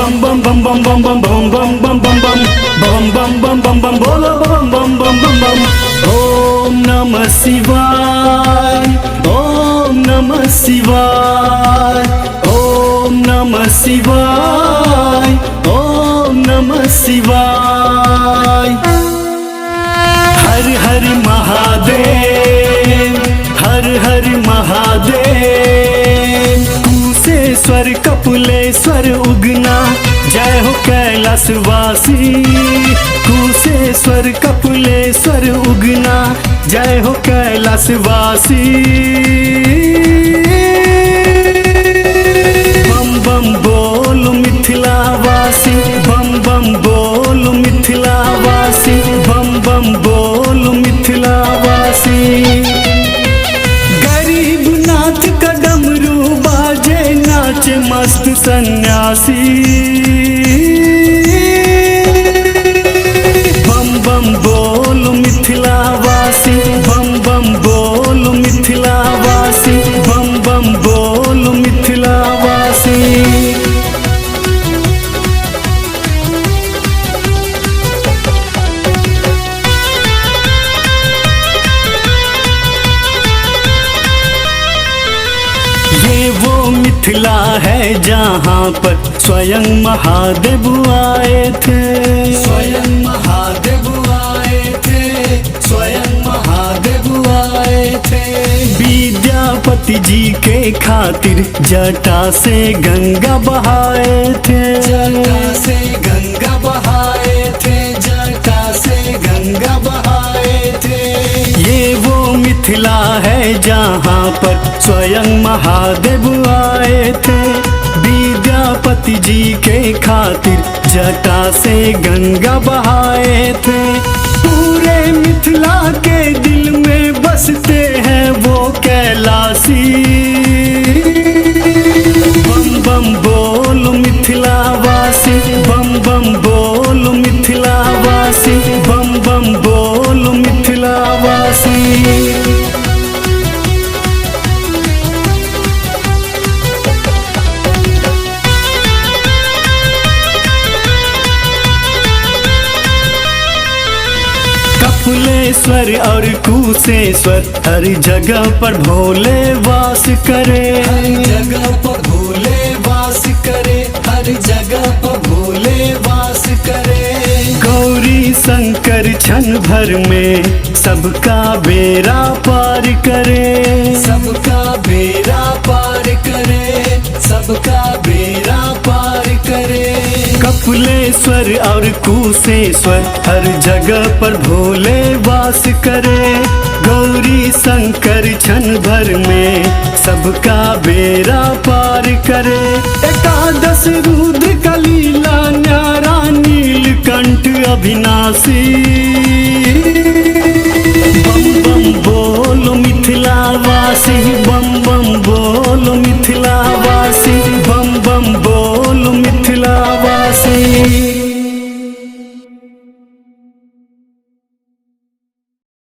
bum bum bum bum bum bum bum bum bum bum bum bum bum bum bum bum bolo bum bum bum bum bum. Om Namah Shivaya, Om Namah Shivaya, Om Namah Shivaya, Om Namah Shivaya. हर हर महादेव, हर हर महादेव. कुशेश्वर कपिलेश्वर उगना, जय हो कैलाशवासी. कुशेश्वर कपिलेश्वर उगना, जय हो कैलाशवासी. बम बम बोल मिथिलावासी, बम बम बोल मिथिलावासी, बम बम बोल मिथिलावासी. गरीब नाथ का डमरू बाजे, नाचे मस्त सन्यासी. बम बम बोल मिथिलावासी, बम बम बोल मिथिलावासी, बम बम बोल मिथिलावासी. ये वो मिथिला है जहाँ पर स्वयं महादेव आए थे. स्वयं महादेव आए थे, स्वयं महादेव आए थे. विद्यापति जी के खातिर जटा से गंगा बहाए थे. जटा से गंगा बहाए थे, जटा से गंगा बहाए थे. ये वो मिथिला है जहाँ पर स्वयं महादेव आए थे. विद्यापति जी के खातिर जटा से गंगा बहाए थे. पूरे मिथिला के दिल में बसते हैं वो कैलाशी. बम बम बोल मिथिलावासी, बम बम बोल मिथिलावासी, बम बम बोल मिथिलावासी. कपिलेश्वर और कुशेश्वर हर जगह पर भोले वास करे. हर जगह पर भोले वास करे, हर जगह पर भोले वास करे. गौरी शंकर क्षण भर में सबका बेड़ा पार करे. सबका बेड़ा पार करे, सबका बेड़ा पार करे. कपिलेश्वर और कुशेश्वर हर जगह पर भोले वास करे. गौरी शंकर क्षण भर में सबका बेड़ा पार करे. एकादश रुद्र का लीला न्यारा, नीलकंठ अविनाशी. बम बम बोल मिथिलावासी, बम बम बोल